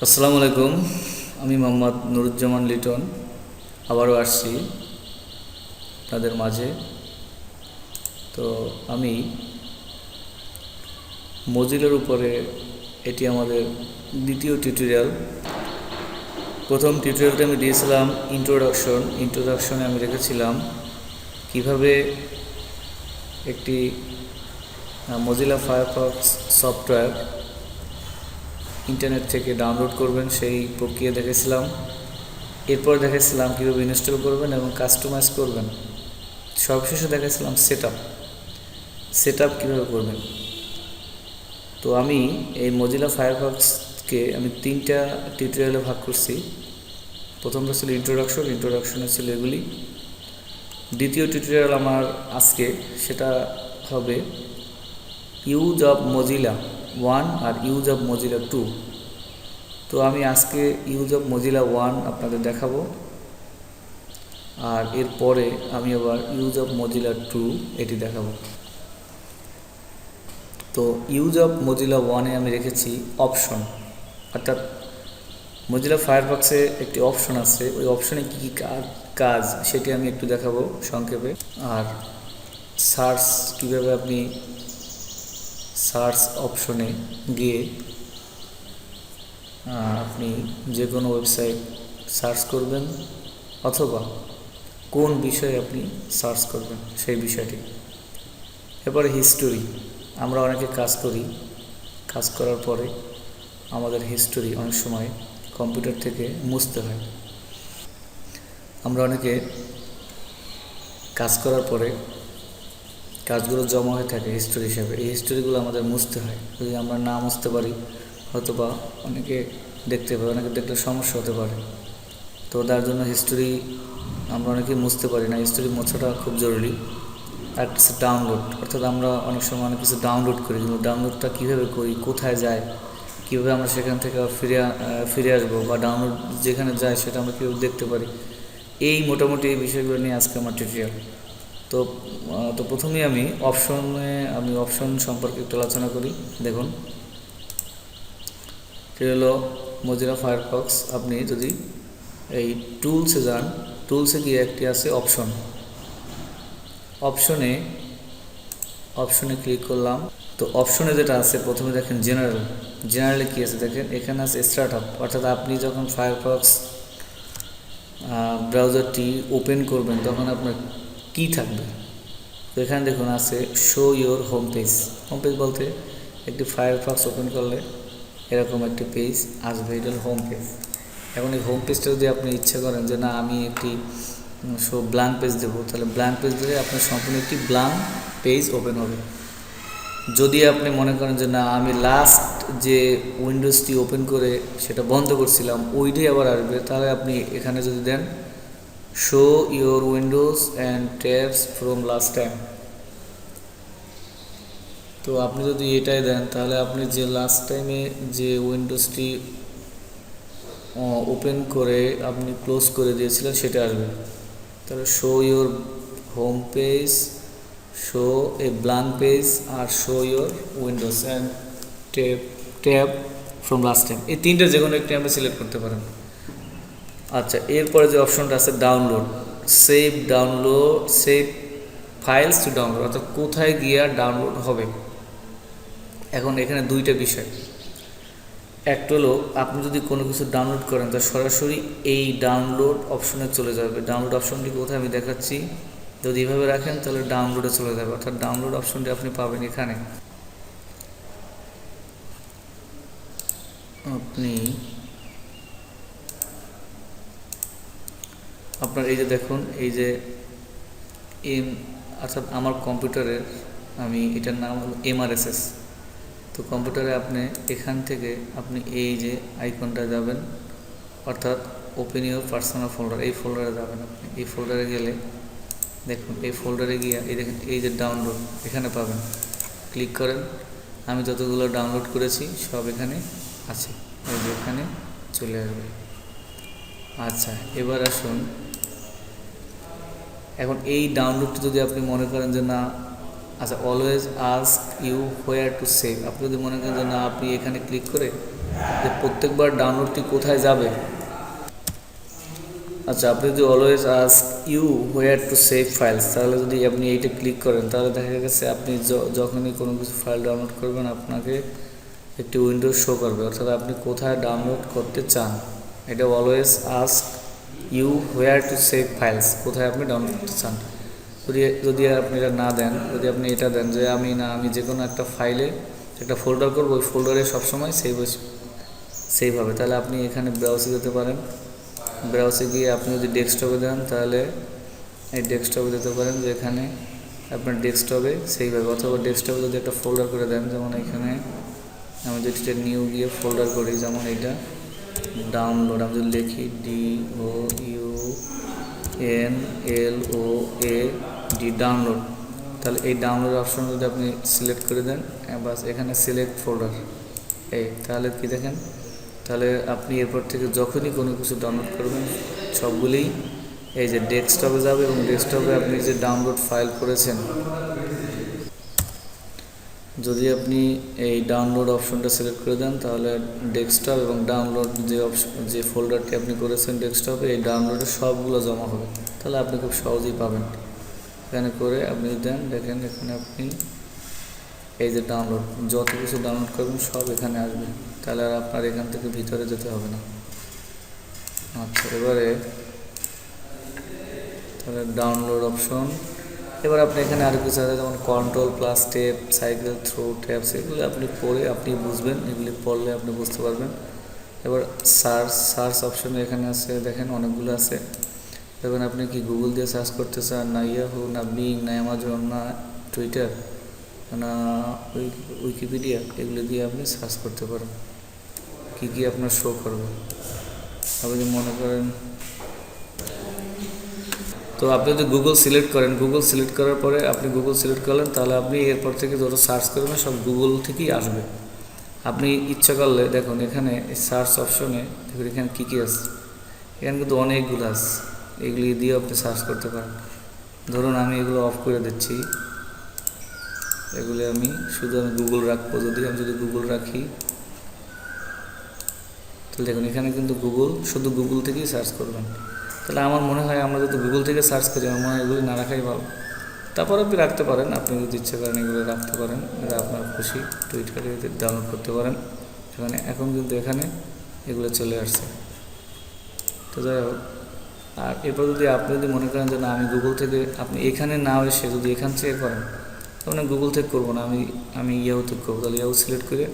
আসসালামু আলাইকুম। আমি মোহাম্মদ নুরুজ্জামান লিটন আবারও আসছি তাদের মাঝে। তো আমি মজিলার উপরে এটি আমাদের দ্বিতীয় টিউটোরিয়াল। প্রথম টিউটোরিয়ালটা আমি দিয়েছিলাম ইন্ট্রোডাকশনে আমি রেখেছিলাম কিভাবে একটি মজিলা ফায়ারফক্স সফটওয়্যার ইন্টারনেট থেকে ডাউনলোড করবেন, সেই প্রক্রিয়া দেখেছিলাম। এরপর দেখেছিলাম কীভাবে ইনস্টল করবেন এবং কাস্টমাইজ করবেন। সবশেষে দেখেছিলাম সেট আপ কীভাবে করবেন। তো আমি এই মজিলা ফায়ারফক্সকে আমি 3টা টিউটোরিয়ালে ভাগ করছি। প্রথমটা ছিল ইন্ট্রোডাকশনে ছিল এগুলি। দ্বিতীয় টিউটোরিয়াল আমার আজকে সেটা হবে ইউজ অফ মজিলা 1 আর ইউজ অফ মজিলা 2। তো আমি আজকে ইউজ অফ মজিলা 1 আপনাদের দেখাবো, আর এরপরে আমি আবার ইউজ অফ মজিলা 2 এটি দেখাবো। তো ইউজ অফ মজিলা 1-এ আমি রেখেছি অপশন, অর্থাৎ মজিলা ফায়ারফক্সে একটি অপশন আছে, ওই অপশনে কী কী কাজ সেটি আমি একটু দেখাবো সংক্ষেপে। আর সার্চ কীভাবে আপনি সার্চ অপশনে গিয়ে আপনি যে কোনো ওয়েবসাইট সার্চ করবেন অথবা কোন বিষয়ে আপনি সার্চ করবেন সেই বিষয়টি। এরপরে হিস্টোরি, আমরা অনেকে কাজ করার পরে আমাদের হিস্টোরি অনেক সময় কম্পিউটার থেকে মুছতে হয়। আমরা অনেকে কাজ করার পরে কাজগুলো জমা হয়ে থাকে হিস্টোরি হিসাবে, এই হিস্টোরিগুলো আমাদের মুছতে হয়। যদি আমরা না মুছতে পারি হয়তো বা অনেকে দেখতে পাবে, অনেকে দেখলে সমস্যা হতে পারে। তো তার জন্য হিস্টোরি আমরা অনেকে মুছতে পারি না, হিস্টোরি মোছাটা খুব জরুরি। আর কিছু ডাউনলোড, অর্থাৎ আমরা অনেক সময় অনেক কিছু ডাউনলোড করি, কিন্তু ডাউনলোডটা কীভাবে করি, কোথায় যায়, কীভাবে আমরা সেখান থেকে ফিরে আসবো, বা ডাউনলোড যেখানে যায় সেটা আমরা কীভাবে দেখতে পারি, এই মোটামুটি এই বিষয়গুলো নিয়ে আজকে আমার টিউটোরিয়াল। তো প্রথমেই আমি অপশন সম্পর্কে একটু আলোচনা করি। দেখুন, এটি হলো মজিলা ফায়ারফক্স। আপনি যদি এই টুলসে যান, টুলসে গিয়ে একটি আছে অপশনে ক্লিক করলাম। তো অপশনে যেটা আছে প্রথমে দেখেন জেনারেলে কী আছে দেখেন, এখানে আছে স্টার্ট আপ, অর্থাৎ আপনি যখন ফায়ারফক্স ব্রাউজারটি ওপেন করবেন তখন আপনার কি থাকবে। তো এখানে দেখুন আছে শো ইয়োর হোম পেজ বলতে একটি ফায়ারফক্স ওপেন করলে এরকম একটি পেজ আসবে, এটা হল হোম পেজ। এখন এই হোম পেজটা যদি আপনি ইচ্ছা করেন যে না আমি একটি ব্ল্যাঙ্ক পেজ দেবো, তাহলে ব্ল্যাঙ্ক পেজ দিলে আপনার সম্পূর্ণ একটি ব্ল্যাঙ্ক পেজ ওপেন হবে। যদি আপনি মনে করেন যে না আমি লাস্ট যে উইন্ডোজটি ওপেন করে সেটা বন্ধ করছিলাম ওইটাই আবার আসবে, তাহলে আপনি এখানে যদি then show your windows and tabs from last time, তো আপনি যদি এটাই দেন তাহলে আপনি যে লাস্ট টাইমে যে উইন্ডোজটি ওপেন করে আপনি ক্লোজ করে দিয়েছিলেন সেটা আসবে। তাহলে show your home page, show a blank page, আর show your windows and tab from last time, এই তিনটে যে কোনো একটি আপনি সিলেক্ট করতে পারেন। আচ্ছা, এরপরে যে অপশনটা আছে download, save files to download, অর্থাৎ কোথায় গিয়ে ডাউনলোড হবে। এখন এখানে দুইটা বিষয়, একটা হলো আপনি যদি কোনো কিছু ডাউনলোড করেন তা সরাসরি এই ডাউনলোড অপশনে চলে যাবে। ডাউনলোড অপশনটি কোথায় আমি দেখাচ্ছি, যদি এভাবে রাখেন তাহলে ডাউনলোডে চলে যাবে, অর্থাৎ ডাউনলোড অপশনটি আপনি পাবেন এখানে। আপনার এই যে দেখুন, এই যে অর্থাৎ আমার কম্পিউটারের আমি এটার নাম হলো MRSS। তো কম্পিউটারে আপনি এখান থেকে আপনি এই যে আইকনটা যাবেন, অর্থাৎ ওপেন ইউর পার্সোনাল ফোল্ডার, এই ফোল্ডারে যাবেন। আপনি এই ফোল্ডারে গেলে দেখুন, এই ফোল্ডারে গিয়ে এই দেখেন এই যে ডাউনলোড এখানে পাবেন, ক্লিক করেন। আমি যতগুলো ডাউনলোড করেছি সব এখানে আছে, এই যে এখানে চলে আসবে। আচ্ছা, এবার আসুন, এখন এই ডাউনলোডটি যদি আপনি মনে করেন যে না, আচ্ছা always ask you where to save, আপনি যদি মনে করেন যে না আপনি এখানে ক্লিক করে যে প্রত্যেকবার ডাউনলোডটি কোথায় যাবে। আচ্ছা, আপনি যদি always ask you where to save files, তাহলে যদি আপনি এইটা ক্লিক করেন তাহলে দেখা গেছে আপনি যখনই কোনো কিছু ফাইল ডাউনলোড করবেন আপনাকে একটি উইন্ডো শো করবে, অর্থাৎ আপনি কোথায় ডাউনলোড করতে চান। এটা always ask you where to save files, কোথায় আপনি ডাউনলোড করতে চান। যদি আপনি এটা না দেন, যদি আপনি এটা দেন যে আমি যে কোনো একটা ফাইলে একটা ফোল্ডার করবো, ওই ফোল্ডারে সবসময় সেভ হবে, তাহলে আপনি এখানে ব্রাউজে যেতে পারেন। ব্রাউজে গিয়ে আপনি যদি ডেস্কটপে দেন তাহলে এই ডেস্কটপে দিতে পারেন, যে এখানে আপনার ডেস্কটপে সেভ হবে। অথবা ডেস্কটপে যদি একটা ফোল্ডার করে দেন, যেমন এখানে আমি যদি এটা নিউ গিয়ে ফোল্ডার করি, যেমন এটা ডাউনলোড, আমি যদি লিখি DOUNLOAD ডাউনলোড, তাহলে এই ডাউনলোড অপশন যদি আপনি সিলেক্ট করে দেন, বাস এখানে সিলেক্ট ফোল্ডার, তাহলে কি দেখেন, তাহলে আপনি এরপর থেকে যখনই কোনো কিছু ডাউনলোড করবেন সবগুলিই এই যে ডেস্কটপে যাবে, এবং ডেস্কটপে আপনি যে ডাউনলোড ফাইল করেছেন, যদি আপনি এই ডাউনলোড অপশনটা সিলেক্ট করে দেন তাহলে ডেস্কটপ এবং ডাউনলোড যে ফোল্ডারটি আপনি করেছেন ডেস্কটপে, এই ডাউনলোডে সবগুলো জমা হবে, তাহলে আপনি খুব সহজেই পাবেন। এখানে করে আপনি দেন, দেখেন এখানে আপনি এই যে ডাউনলোড, যত কিছু ডাউনলোড করবেন সব এখানে আসবে, তাহলে আর আপনার এখান থেকে ভিতরে যেতে হবে না। আচ্ছা, এবারে তাহলে ডাউনলোড অপশন, এবার আপনি এখানে আরও কিছু আছে, যেমন control plus tab, cycle through tabs, এগুলো আপনি পড়ে আপনি বুঝবেন, এগুলি পড়লে আপনি বুঝতে পারবেন। এবার সার্চ অপশনে এখানে আছে, দেখেন অনেকগুলো আছে। দেখুন আপনি কি গুগল দিয়ে সার্চ করতে চান, না ইয়াহু, না বিং, না অ্যামাজন, না টুইটার, না উইকিপিডিয়া, এগুলো দিয়ে আপনি সার্চ করতে পারেন, কি আপনার শো করবে। আপনি যদি মনে করেন, তো আপনি যদি গুগল সিলেক্ট করেন, গুগল সিলেক্ট করার পরে আপনি গুগল সিলেক্ট করলেন, তাহলে আপনি এরপর থেকে যত সার্চ করবেন সব গুগল থেকেই আসবে। আপনি ইচ্ছা করলে দেখুন এখানে সার্চ অপশনে দেখুন এখানে কী আছে, এখানে কিন্তু অনেকগুলো আছে, এগুলি দিয়ে আপনি সার্চ করতে পারেন। ধরুন আমি এগুলো অফ করে দিচ্ছি, এগুলি আমি গুগল রাখবো। যদি গুগল রাখি, তাহলে দেখুন এখানে কিন্তু শুধু গুগল থেকেই সার্চ করবেন। তাহলে আমার মনে হয় আমরা যদি গুগল থেকে সার্চ করি, আমার মনে হয় এগুলি না রাখাই ভালো। তারপর আপনি রাখতে পারেন, আপনি যদি ইচ্ছে করেন এগুলো রাখতে পারেন, এটা আপনার খুশি। টুইটারে ডাউনলোড করতে পারেন এখানে, এখন কিন্তু এখানে এগুলো চলে আসছে। তো যাই হোক, আর এরপর যদি আপনি মনে করেন যে না আমি গুগল থেকে, আপনি এখানে না এসে যদি এখান থেকে করেন, তাহলে গুগল থেকে করবো না, আমি ইয়াহু থেকে করবো, তাহলে ইয়াহু সিলেক্ট করে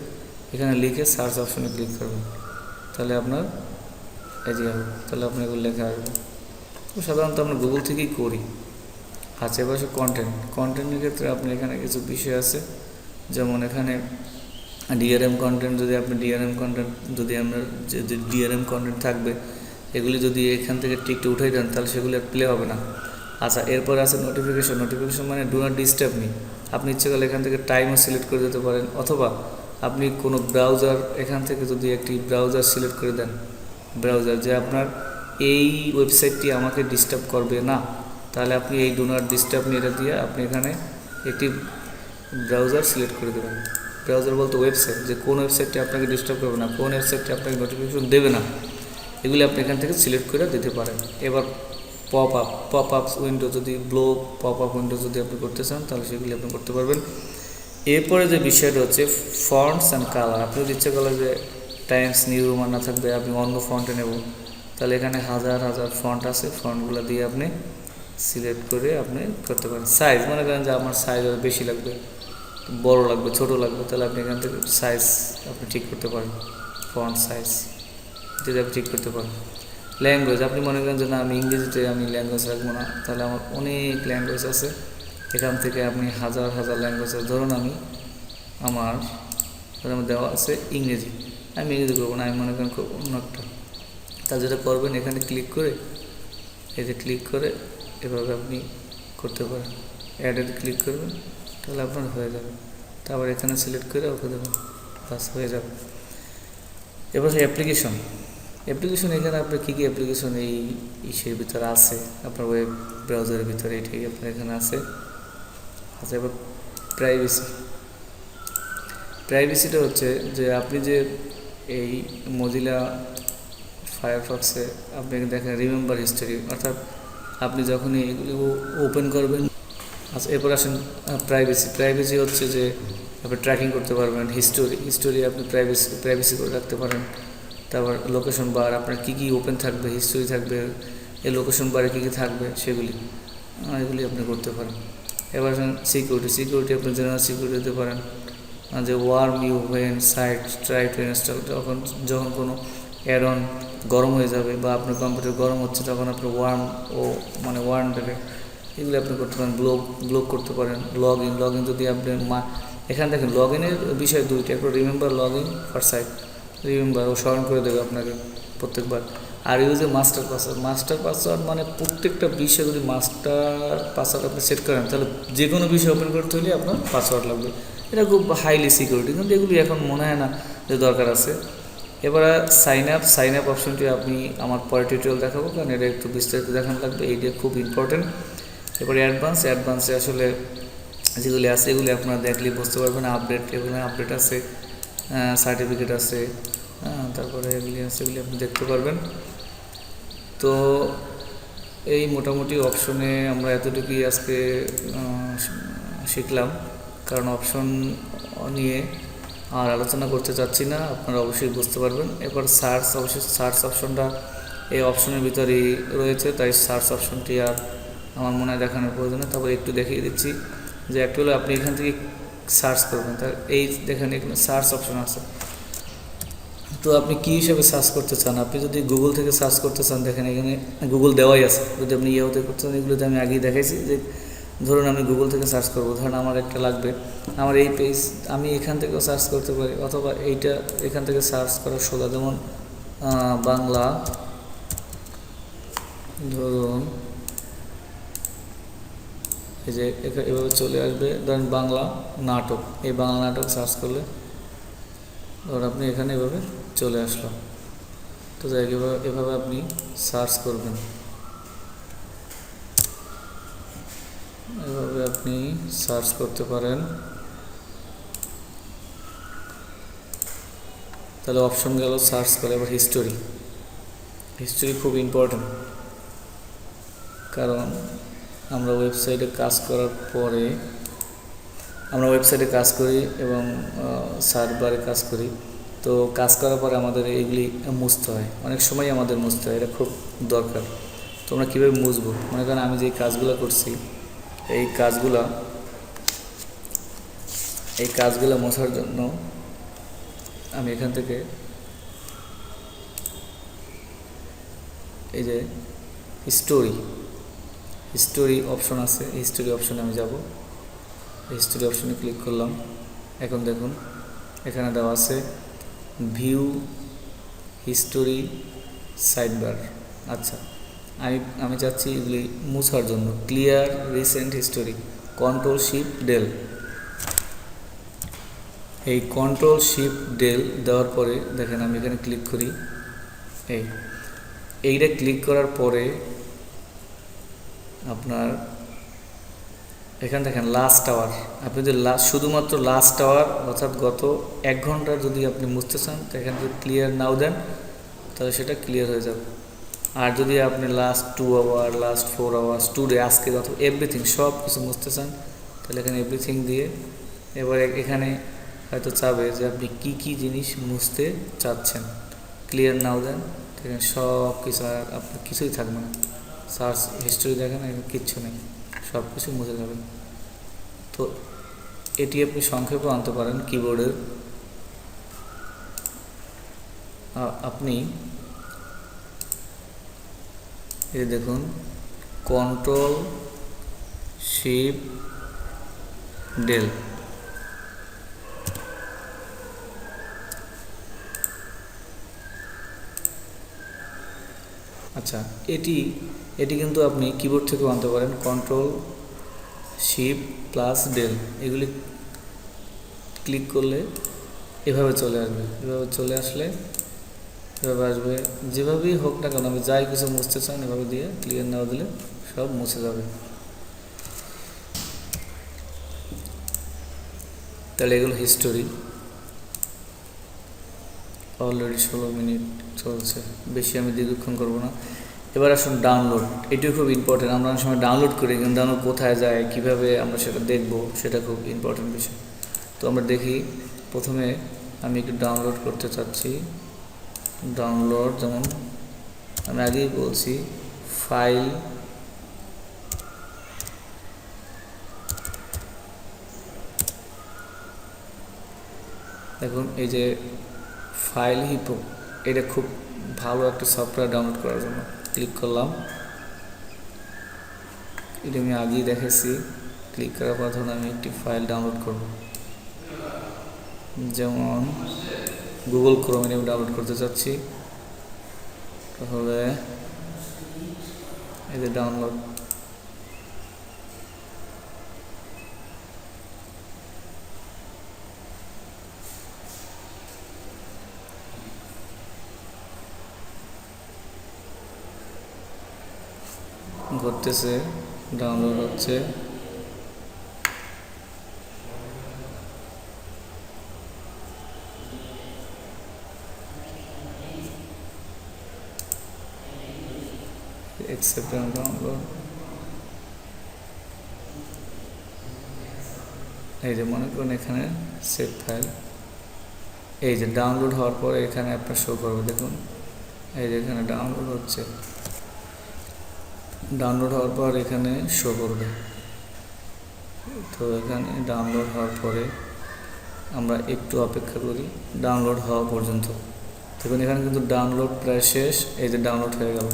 এখানে লিখে সার্চ অপশনে ক্লিক করবেন, তাহলে আপনার এই যে ইয়াহু, তাহলে আপনি এগুলো লেখা আসবে। তো সাধারণত আমরা গুগল থেকেই করি। আচ্ছা, এবার কন্টেন্টের ক্ষেত্রে আপনি এখানে কিছু বিষয় আছে, যেমন এখানে ডিআরএম কন্টেন্ট, যদি আপনি ডিআরএম কন্টেন্ট থাকবে, এগুলি যদি এখান থেকে টিকটে উঠাই দেন তাহলে সেগুলি আর প্লে হবে না। আচ্ছা, এরপর আছে নোটিফিকেশন মানে ডু নট ডিস্টার্ব মি। আপনি ইচ্ছে করলে এখান থেকে টাইমও সিলেক্ট করে দিতে পারেন, অথবা আপনি কোনো ব্রাউজার, এখান থেকে যদি একটি ব্রাউজার সিলেক্ট করে দেন, ব্রাউজার যে আপনার এই ওয়েবসাইটটি আমাকে ডিস্টার্ব করবে না, তাহলে আপনি এই ডু নট ডিস্টার্ব মি এটা দিয়ে আপনি এখানে একটি ব্রাউজার সিলেক্ট করে দেবেন। ব্রাউজার বলতে ওয়েবসাইট, যে কোন ওয়েবসাইটটি আপনাকে ডিস্টার্ব করবে না, কোন ওয়েবসাইটটি আপনাকে নোটিফিকেশন দেবে না, এগুলি আপনি এখান থেকে সিলেক্ট করে দিতে পারেন। এবার পপ আপস উইন্ডো, যদি পপ আপ উইন্ডো যদি আপনি করতে চান তাহলে সেগুলি আপনি করতে পারবেন। এরপরে যে বিষয়টা হচ্ছে ফন্টস অ্যান্ড কালার। আপনি যদি ইচ্ছে করেন যে টাইমস নিউ রোমান না থাকবে, আপনি অন্য ফন্টে নেব, তাহলে এখানে হাজার ফন্ট আছে, ফন্টগুলো দিয়ে আপনি সিলেক্ট করে আপনি করতে পারেন। সাইজ, মনে করেন যে আমার সাইজ বেশি লাগবে, বড় লাগবে, ছোট লাগবে, তাহলে আপনি এখান থেকে সাইজ আপনি ঠিক করতে পারেন, ফন্ট সাইজ যদি আপনি ঠিক করতে পারেন। ল্যাঙ্গুয়েজ, আপনি মনে করেন যে না আমি ইংরেজিতে ল্যাঙ্গুয়েজ রাখবো না, তাহলে আমার অনেক ল্যাঙ্গুয়েজ আছে, এখান থেকে আপনি হাজার ল্যাঙ্গুয়েজ আছে। ধরুন আমার দেওয়া আছে ইংরেজি, আমি ইংরেজি করবো না, আমি মনে করেন অন্য একটা, তাহলে যেটা করবেন এখানে ক্লিক করে, ক্লিক করে এভাবে আপনি করতে পারেন, অ্যাডে ক্লিক করবেন, তাহলে আপনার হয়ে যাবে। তারপর এখানে সিলেক্ট করে ওকে দেবেন, বাস হয়ে যাবে। এবার অ্যাপ্লিকেশন, এখানে আপনার কী অ্যাপ্লিকেশন এই ইসের ভিতরে আছে, আপনার ওয়েব ব্রাউজারের ভিতরে এটাই আপনার এখানে আছে। আচ্ছা, এবার প্রাইভেসিটা হচ্ছে যে আপনি যে এই মজিলা ফায়ারফক্সে আপনি দেখেন রিমেম্বার হিস্টোরি, অর্থাৎ আপনি যখনই এগুলি ওপেন করবেন। আচ্ছা, এরপর আসেন প্রাইভেসি হচ্ছে যে আপনি ট্র্যাকিং করতে পারবেন। হিস্টোরি আপনি প্রাইভেসি করে রাখতে পারেন। তারপর লোকেশন বার, আপনার কী কী ওপেন থাকবে, হিস্টোরি থাকবে, এই লোকেশন বারে কী কী থাকবে সেগুলি এগুলি আপনি করতে পারেন। এবার সিকিউরিটি আপনি জেনারেল সিকিউরিটি দিতে পারেন, যে warn you when site try to install, যখন কোনো অ্যাডন গরম হয়ে যাবে বা আপনার কম্পিউটার গরম হচ্ছে তখন আপনি ওয়ার্ম দেবে, এগুলো আপনি করতে পারেন। ব্লক করতে পারেন। লগ ইন যদি আপনি এখানে দেখেন লগ ইনের বিষয় দুইটা, একটা remember log in for site, remember ও স্মরণ করে দেবে আপনাকে প্রত্যেকবার। আর ইউজ এ মাস্টার পাসওয়ার্ড মানে প্রত্যেকটা বিষয় যদি মাস্টার পাসওয়ার্ড আপনি সেট করেন তাহলে যে কোনো বিষয় ওপেন করতে হলে আপনার পাসওয়ার্ড লাগবে। এটা খুব হাইলি সিকিউরিটি, কিন্তু এগুলি এখন মনে হয় না যে দরকার আছে। এবার সাইন আপ অপশনটি আপনি আমার পরে টিউটোরিয়াল দেখাবো, কারণ এটা একটু বিস্তারিত দেখানো লাগবে, এইটা খুব ইম্পর্টেন্ট। এবার অ্যাডভান্সে আসলে যেগুলি আছে এগুলি আপনারা দেখলে বুঝতে পারবেন। এগুলো আপডেট আছে, সার্টিফিকেট আছে, তারপরে এগুলি আছে, এগুলি আপনি দেখতে পারবেন। তো এই মোটামুটি অপশনে আমরা এতটুকুই আজকে শিখলাম, কারণ অপশন নিয়ে আর আলোচনা করতে চাচ্ছি না, আপনারা অবশ্যই বুঝতে পারবেন। এবার সার্চ অপশনটা এই অপশনের ভিতরেই রয়েছে, তাই সার্চ অপশনটি আর আমার মনে হয় দেখানোর প্রয়োজনে। তারপর একটু দেখিয়ে দিচ্ছি যে একটু হলো আপনি এখান থেকে সার্চ করবেন, তার এই দেখেন এখানে সার্চ অপশন আছে। তো আপনি কী হিসাবে সার্চ করতে চান, আপনি যদি গুগল থেকে সার্চ করতে চান দেখেন এখানে গুগল দেওয়াই আছে। যদি আপনি ইয়েতে করতে চান, এগুলোতে আমি আগেই দেখাইছি যে ধরুন আমি গুগল থেকে সার্চ করবো, ধরুন আমার একটা লাগবে, আমার এই পেজ, আমি এখান থেকেও সার্চ করতে পারি, অথবা এইটা এখান থেকে সার্চ করার সোজা, যেমন বাংলা, ধরুন এই যে এভাবে চলে আসবে, ধরুন বাংলা নাটক, এই বাংলা নাটক সার্চ করলে ধরুন আপনি এখানে এভাবে চলে আসলো। তো এভাবে আপনি সার্চ করবেন, এভাবে আপনি সার্চ করতে পারেন। তাহলে অপশন গেল সার্চ করে। এবার হিস্টোরি খুব ইম্পর্টেন্ট, কারণ আমরা ওয়েবসাইটে কাজ করার পরে কাজ করি এবং সার্ভারে কাজ করি। তো কাজ করার পরে আমাদের এইগুলি মুছতে হয়, অনেক সময় আমাদের মুছতে হয়, এটা খুব দরকার। তো আমরা কীভাবে মুছবো, মনে করেন আমি যে কাজগুলো করছি এই কাজগুলো মোছার জন্য আমি এখান থেকে এই যে হিস্টোরি অপশন আছে, হিস্টোরি অপশনে আমি যাব, হিস্টোরি অপশনে ক্লিক করলাম। এখন দেখুন এখানে দেওয়া আছে ভিউ হিস্টোরি সাইডবার। আচ্ছা, আমি চাচ্ছি এগুলি মুছার জন্য ক্লিয়ার রিসেন্ট হিস্টোরি, Ctrl+Shift+Del। এই Ctrl+Shift+Del দেওয়ার পরে দেখেন আমি এখানে ক্লিক করি, এইটা ক্লিক করার পরে আপনার এখানে দেখেন লাস্ট আওয়ার, আপনি যদি শুধুমাত্র লাস্ট আওয়ার অর্থাৎ গত 1 ঘন্টা যদি আপনি মুছতে চান তো এখানে যদি ক্লিয়ার নাও দেন তাহলে সেটা ক্লিয়ার হয়ে যাবে। আর যদি আপনি last 2 hour, last 4 hours, today, আজকে অথবা এভরিথিং সব কিছু মুছতে চান তাহলে এখানে এভরিথিং দিয়ে এবার এখানে হয়তো চাবে যে আপনি কি জিনিস মুছতে চাচ্ছেন, ক্লিয়ার নাও দেন, এখানে সব কিছু, আর আপনার কিছুই থাকবে না। সার্চ হিস্টোরি দেখেন এখানে কিচ্ছু নেই, সব কিছু মুছে যাবে। তো এটি আপনি সংক্ষেপে আনতে পারেন কিবোর্ডের, আপনি এই দেখুন Ctrl+Shift+Del। আচ্ছা, এটি কিন্তু আপনি কিবোর্ড থেকেও আনতে পারেন, Ctrl+Shift+Del, এগুলি ক্লিক করলে এভাবে চলে আসবে। এভাবে চলে আসলে এভাবে আসবে, যেভাবেই হোক না কেন আমি যাই কিছু মুছতে চান এভাবে দিয়ে ক্লিয়ার নাও দিলে সব মুছে যাবে। তাহলে এগুলো হিস্টোরি। অলরেডি 16 মিনিট চলছে, বেশি আমি দীর্ঘক্ষণ করবো না। এবার আসুন ডাউনলোড, এটিও খুব ইম্পর্টেন্ট। আমরা অনেক সময় ডাউনলোড করি, কিন্তু ডাউনলোড কোথায় যায়, কিভাবে আমরা সেটা দেখব, সেটা খুব ইম্পর্টেন্ট বিষয়। তো আমরা দেখি, প্রথমে আমি একটু ডাউনলোড করতে চাচ্ছি। ডাউনলোড, যেমন আমি আগেই বলছি, ফাইল, দেখুন এই যে ফাইল হিপো, এটা খুব ভালো একটা সফটওয়্যার ডাউনলোড করার জন্য। ক্লিক করলাম, এটা আমি আগেই দেখেছি। ক্লিক করার পর ধরুন আমি একটি ফাইল ডাউনলোড করব, যেমন গুগল ক্রোমে আমি ডাউনলোড করতে চাচ্ছি। তাহলে এই যে ডাউনলোড, ঘটতেছে, ডাউনলোড হচ্ছে। accept and download, এই যে মনে করুন এখানে সেভ ফাইল, এই যে ডাউনলোড হওয়ার পরে এখানে আপনার শো করবে, দেখুন এই যে এখানে ডাউনলোড হচ্ছে। ডাউনলোড হওয়ার পর এখানে শো করবে। তো এখানে ডাউনলোড হওয়ার পরে আমরা একটু অপেক্ষা করি ডাউনলোড হওয়া পর্যন্ত। দেখুন এখানে কিন্তু ডাউনলোড প্রায় শেষ, এই যে ডাউনলোড হয়ে গেল।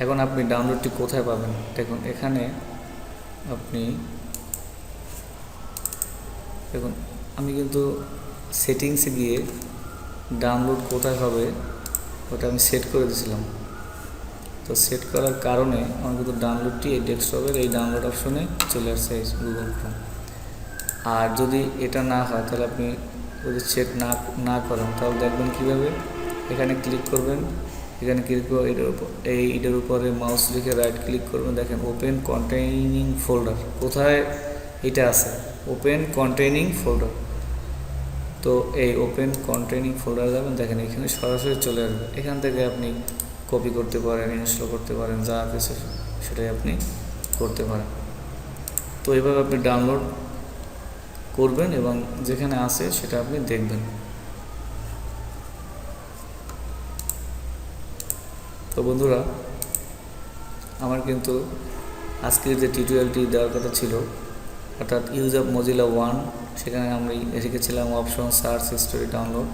এখন আপনি ডাউনলোডটি কোথায় পাবেন? দেখুন এখানে আপনি দেখুন, আমি কিন্তু সেটিংসে গিয়ে ডাউনলোড কোথায় হবে ওটা আমি সেট করে দিয়েছিলাম। তো সেট করার কারণে আমার কিন্তু ডাউনলোডটি এই ডেস্কটপের এই ডাউনলোড অপশনে চলে আসছে গুগল ক্রোম। আর যদি এটা না হয়, তাহলে আপনি যদি সেট না করেন, তাহলে দেখবেন কীভাবে। এখানে ক্লিক করবেন, এখানে ক্লিক করে এটার উপরে মাউস রেখে রাইট ক্লিক করবেন, দেখেন ওপেন কন্টেইনিং ফোল্ডার, কোথায় এটা আছে, ওপেন কন্টেইনিং ফোল্ডার। তো এই ওপেন কন্টেইনিং ফোল্ডারে যাবেন, দেখেন এখানে সরাসরি চলে আসবে। এখান থেকে আপনি কপি করতে পারেন, ইনস্টল করতে পারেন, যা কিছু সেটাই আপনি করতে পারেন। তো এইভাবে আপনি ডাউনলোড করবেন এবং যেখানে আছে সেটা আপনি দেখবেন। তো বন্ধুরা, আমার কিন্তু আজকের যে টিউটোরিয়ালটি দেওয়ার কথা ছিল, অর্থাৎ ইউজ অফ মজিলা 1, সেখানে আমি রেখেছিলাম অপশন, সার্চ হিস্টোরি, ডাউনলোড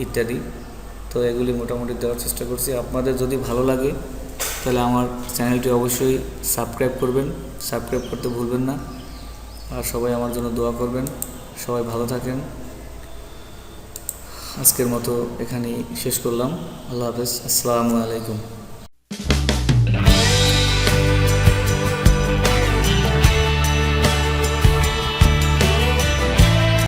ইত্যাদি। তো এগুলি মোটামুটি দেওয়ার চেষ্টা করছি। আপনাদের যদি ভালো লাগে তাহলে আমার চ্যানেলটি অবশ্যই সাবস্ক্রাইব করবেন, সাবস্ক্রাইব করতে ভুলবেন না। আর সবাই আমার জন্য দোয়া করবেন। সবাই ভালো থাকেন। আজকের মতো এখানেই শেষ করলাম। আল্লাহ হাফেজ, আসসালামু আলাইকুম।